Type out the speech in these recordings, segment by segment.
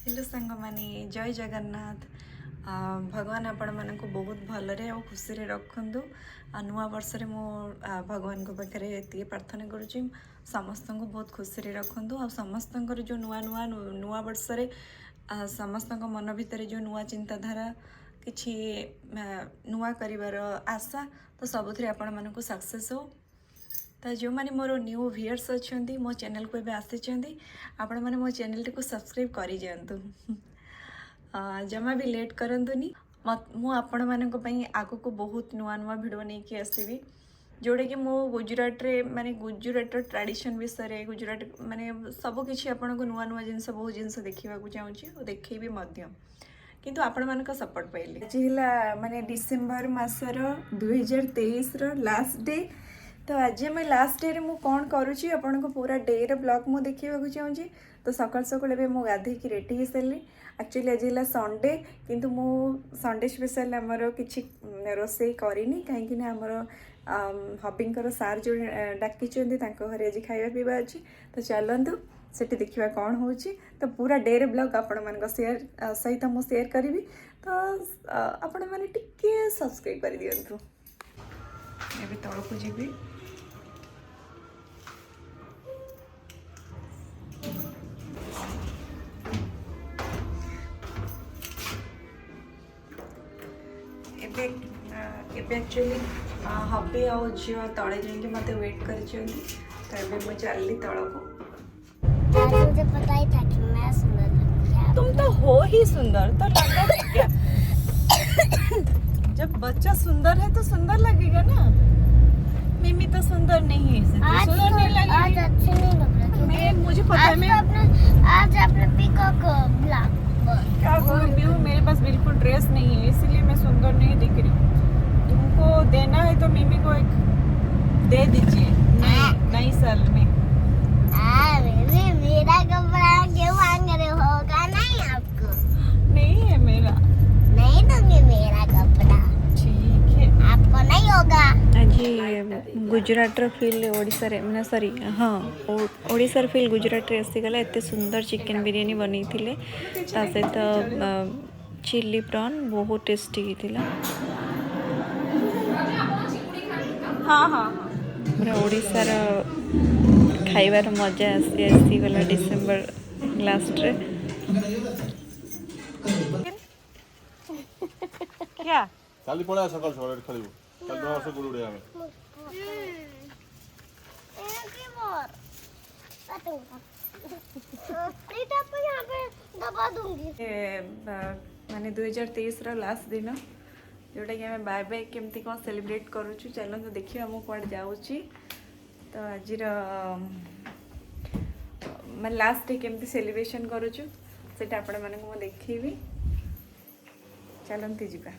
Hello सांग माने जय जगन्नाथ। भगवान आपण मन को बहुत भलरे और खुशी रे रखंतु। नुआ वर्ष रे मो भगवान को पाखे ये प्रार्थना करुँच समस्त को बहुत खुशी रे रखंतु। आ समस्त जो नुआ नुआ नुआ वर्ष रे समस्त मन भितर जो नुआ चिंताधारा किछि नुआ करिवार आशा तो सबुथि आपण मन को सक्सेस हो। तो जो मैंने मोर न्यू व्यूअर्स अच्छा मो चैनल को एबे आसी आपण मैंने मो चैनल को सब्सक्राइब करी जातु। जमा भी लेट करंतुनी मु आपण मानक पई आगो को बहुत नुआ नुआ वीडियो नहीं कि आसबि जोड़े कि मो गुजरात रे माने गुजरात ट्रेडिशन विषय गुजरात माने सब किछि आपण को नुआ नुआ जिनस बहुत जिनस देखा चाहूँगी और देखी मध्य किंतु आपण मानक सपोर्ट पाइले आज है माने डिसेम्बर मासर 2023 रो लास्ट डे। तो आज मैं लास्ट डे मु कौन करुँची आपण को पूरा डे रे ब्लॉग मु देखा चाहूँगी। तो सकाल सकाल एवं मुझे गाधे की रेडी हो सारे। एक्चुअली आज है संडे किंतु मु संडे स्पेशल आमर किसी रोसे करनी कहीं आमर हबिंकर सार जो डाकी घरे आज खाଇବା पीवा अच्छी। तो चलतु सेठी देखा कौन हो। तो पूरा डे रे ब्लॉग आपण मान शेयर सहित मु शेयर करी। तो आपण मैंने टिके सब्सक्राइब कर दिंतु। ए तौक को जी एक्चुअली हबी आ झी तले जाइए मत वेट कर। तो मुझे चलली तल को। मुझे पता ही था कि मैं सुंदर लगूंगी। तुम तो हो ही सुंदर तो लगा क्या? जब बच्चा सुंदर है तो सुंदर लगेगा ना। मिमी तो सुंदर नहीं है सुंदर नहीं लगेगी। आज अच्छी नहीं लग रही। मैं मुझे पता है। मैं आज आपने पीकॉक ब्लैक क्या करूँ मेरे पास बिल्कुल ड्रेस नहीं है इसलिए मैं सुंदर नहीं दिख रही। तुमको देना है तो मिमी को एक दे दीजिए नई साल में। मेरा कपड़ा क्यों मांग रहे होगा नहीं आपको? नहीं है मेरा। नहीं दूंगी मेरा कपड़ा। ठीक है आपको नहीं होगा। आज गुजरात फील ओडिशा रे माने सॉरी हाँ ओडिशा फील गुजरात रे आसीगला। एते सुंदर चिकन बिरयानी बनी थिले ता सहित चिल्ली प्रॉन बहुत टेस्टी हिथिला। हाँ हाँ पूरा ओडिशा रो खाइबार मजा आसीगला डिसेम्बर लास्ट रे। क्या काली पळा सकाळ सकाळ खेलिबो काल 9 वर्ष गुड उड़े आमे यहाँ पे दबा दूंगी। माने 2023 रो लास्ट दिन जोटा कि आम बाय बाय केमती कौन सेलिब्रेट करूँ। चलते देखिए मुझे कौन जाऊँगी। तो आज मैं लास्ट डे केमती सेलिब्रेशन करूँ से आपण मानक देखी। चलती जा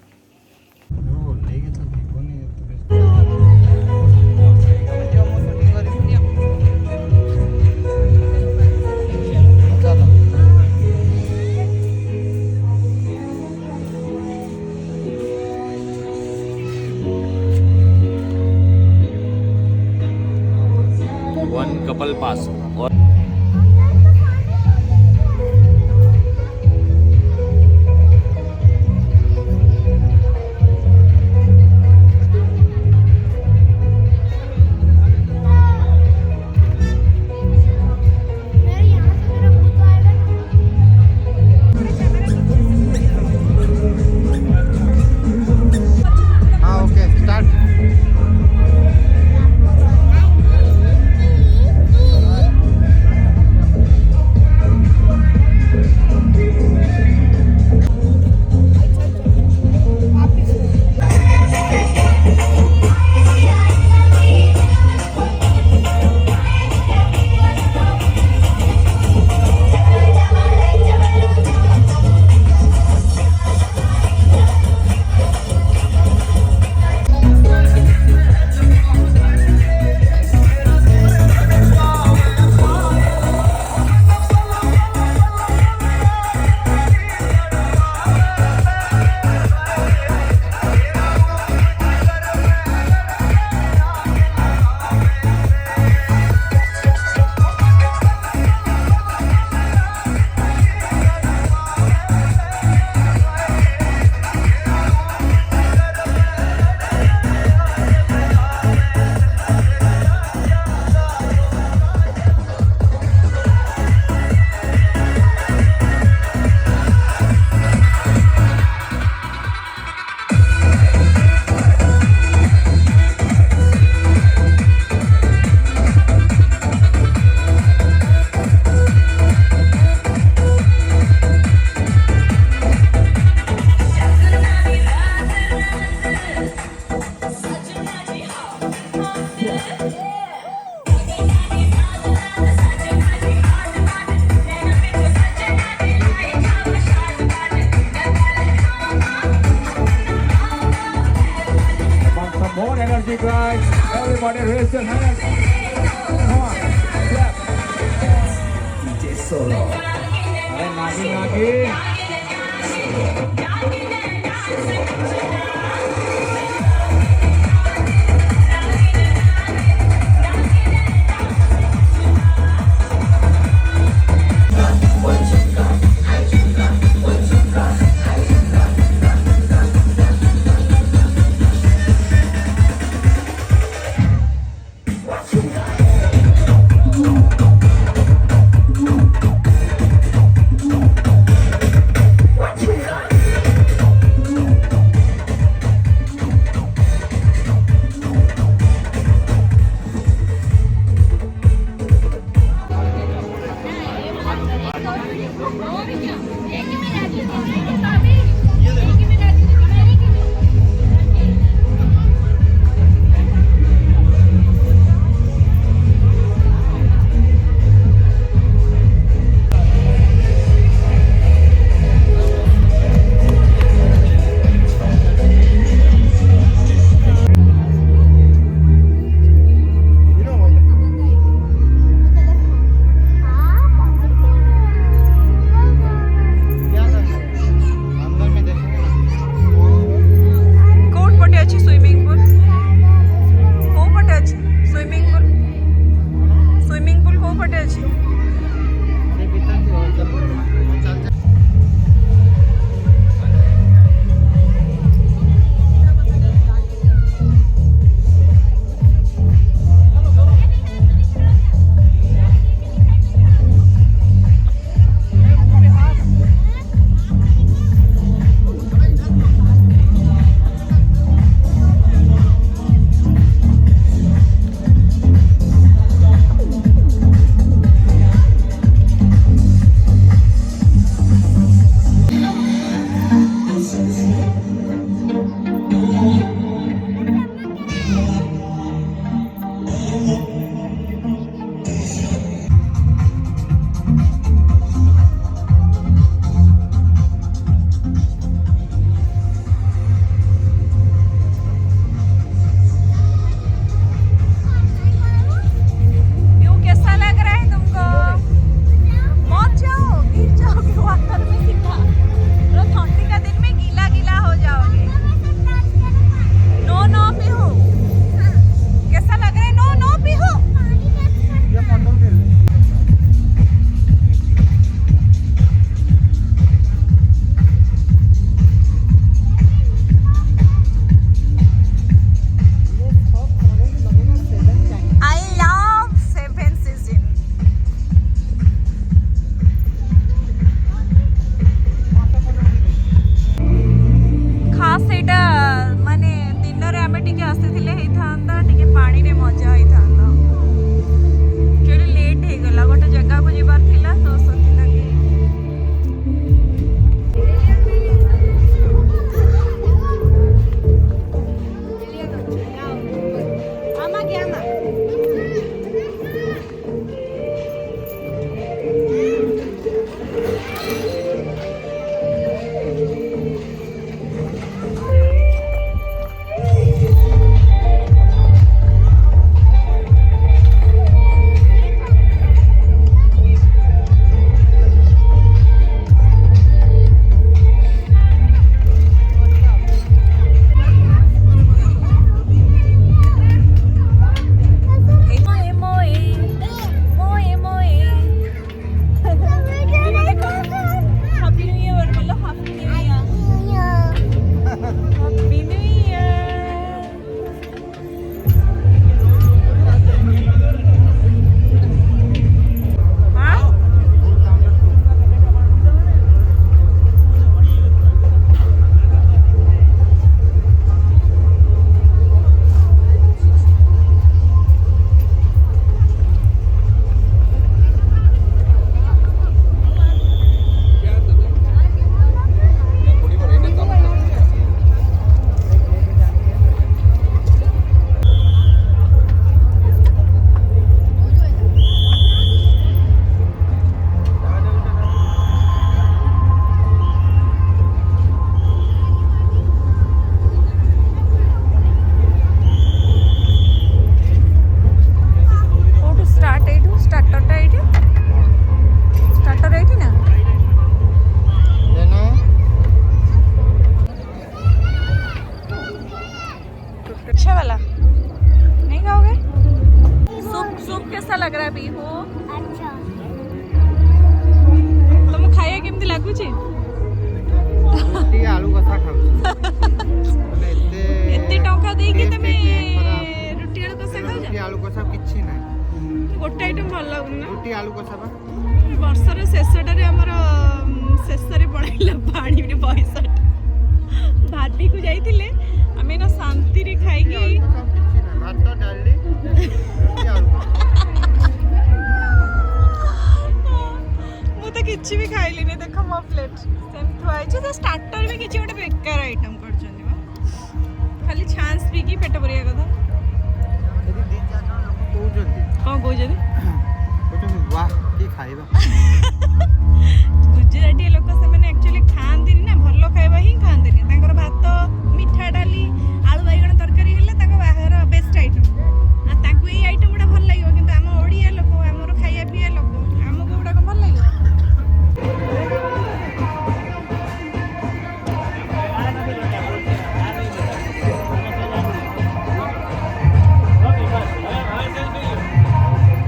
कपल पास और Music right. Everybody raise your hands. Come on. Clap. DJ Solo. Ada lagi. आलू कसा बा ବର୍ଷର ଶେଷଟାରେ ଆମର ଶେଷରେ ପଳେଇଲା ପାଣିରେ ପଇସାଟା ଭାଟିକୁ ଯାଇଥିଲେ ଆମେ ନା ଶାନ୍ତିରେ ଖାଇକି ଭାତ ଡାଲି ମୁଁ ତ କିଛି ବି ଖାଇଲିନି ଦେଖ ମୋ ପ୍ଲେଟ୍ ସେମିତି ଥୁଆ ହେଇଛି ତ ଷ୍ଟାର୍ଟର ବି କିଛି ଗୋଟେ ବେକାର ଆଇଟମ୍ କରିଛନ୍ତି ବା ଖାଲି ଛାନ୍ସ ପିଇକି ପେଟ ପରିବା କଥା ସେଠି 2-4 ଜଣ ଲୋକ କହୁଛନ୍ତି କ'ଣ କହୁଛନ୍ତି वाह की खाइबा गुजराती लोक से एक्चुअली खाआंतिनी ना भल खाइबा ही खाआंतिनी तांकर भात मिठा डाली आलू बैगण तरकारी हेले तांको बाहर बेस्ट आइटम आ तांको ए आइटम गुडा भल लागियो किंतु हम ओडिया लोक हमर खाइया पिया लोक हमको गुडा को भल लागियो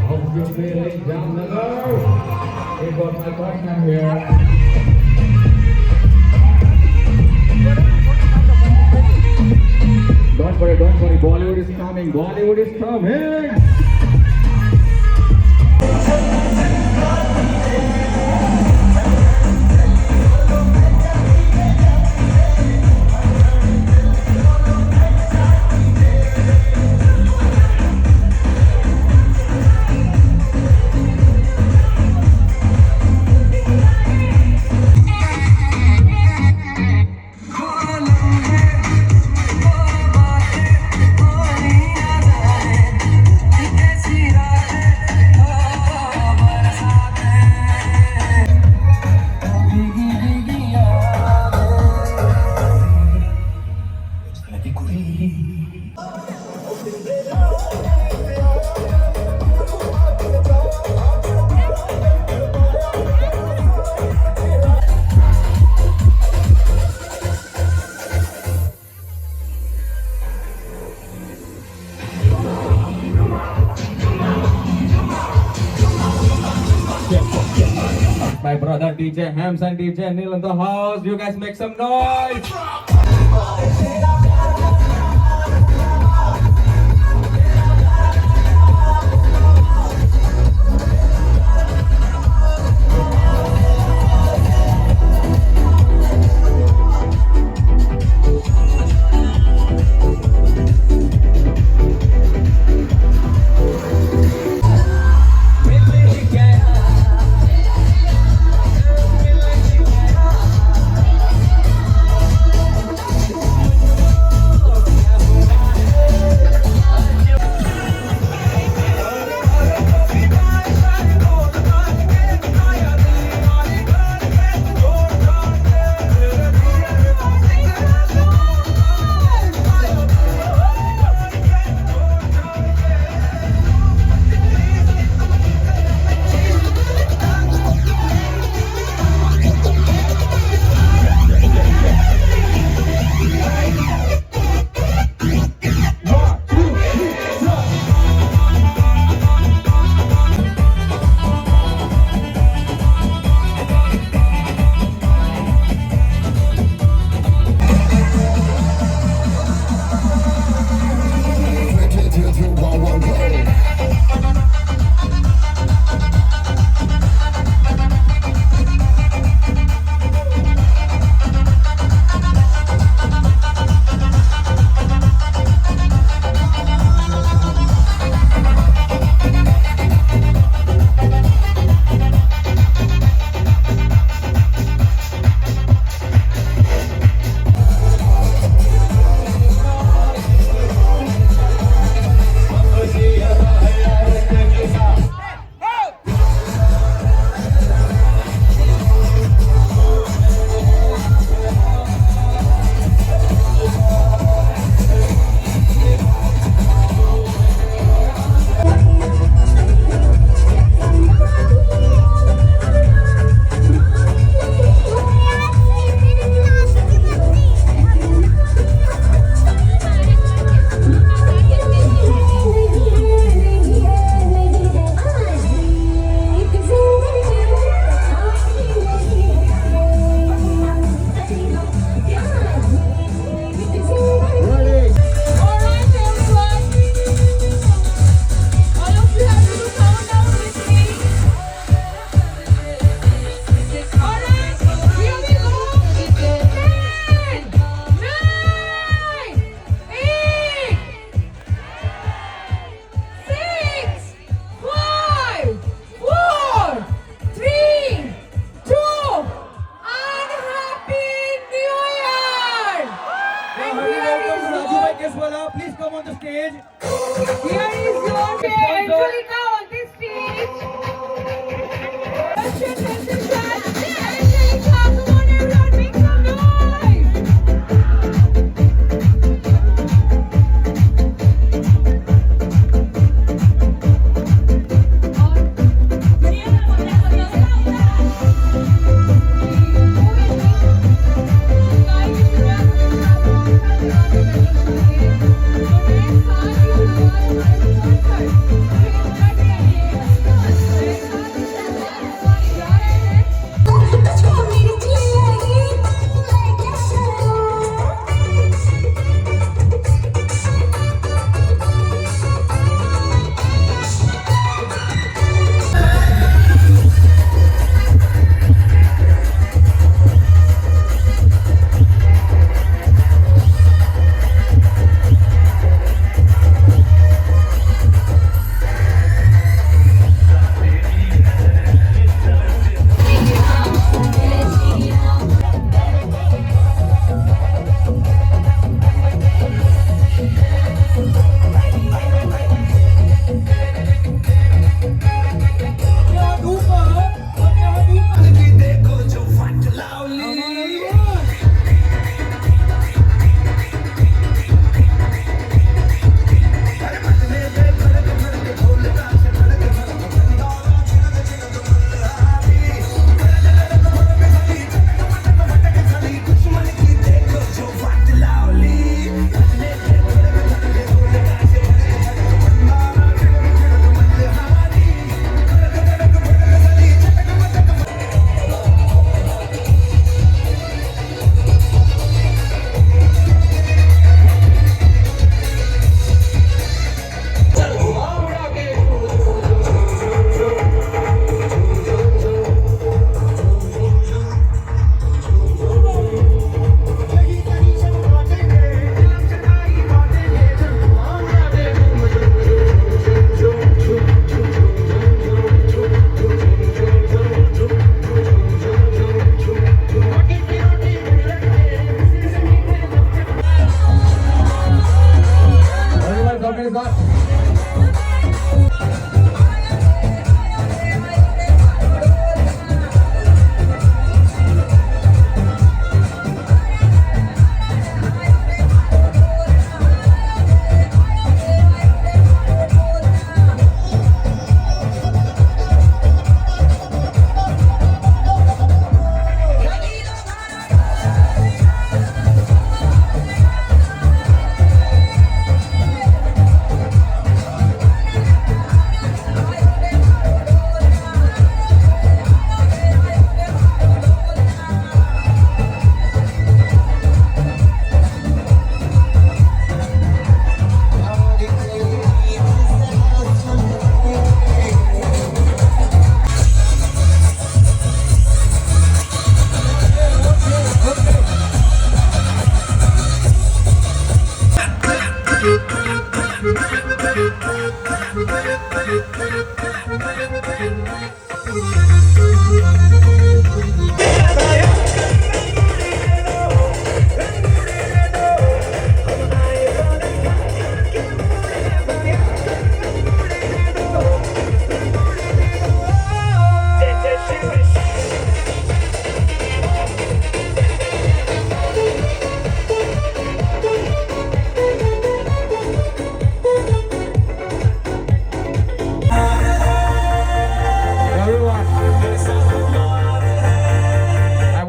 Hope you're feeling down the road. We got my partner here. Don't worry, Bollywood is coming, Bollywood is coming. My brother DJ Hams and DJ Neil in the house. You guys make some noise. come on the stage. Here is your Angelica on the stage. Russian musician, Angelica, come on everyone, make some noise.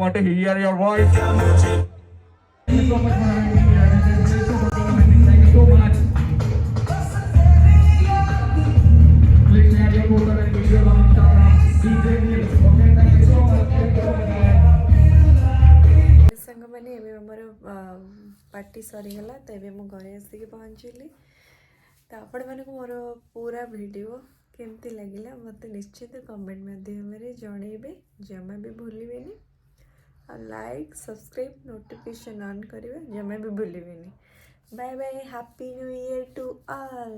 To hear your voice. Thank you so much for having me here. This is so much. Thank you so much. Please share your photo and video on Instagram. DJ Neil. Okay, thank you so much. Thank you so much. ସାଙ୍ଗମାନେ ଏବେ ଆମର party ସରିଗଲା ତ ଏବେ ମୁଁ ଘରେ ଆସିକି ପହଞ୍ଚିଲି ତ ଆପଣମାନଙ୍କୁ ମୋର ପୁରା ଭିଡ଼ିଓ କେମିତି ଲାଗିଲା ମୋତେ ନିଶ୍ଚିତ କମେଣ୍ଟ ମାଧ୍ୟମରେ ଜଣେଇବେ, ଜମା ବି ଭୁଲିବେନି। और लाइक सब्सक्राइब नोटिफिकेशन ऑन करेंगे जमा भी भूलिए। Bye bye, happy new year to all.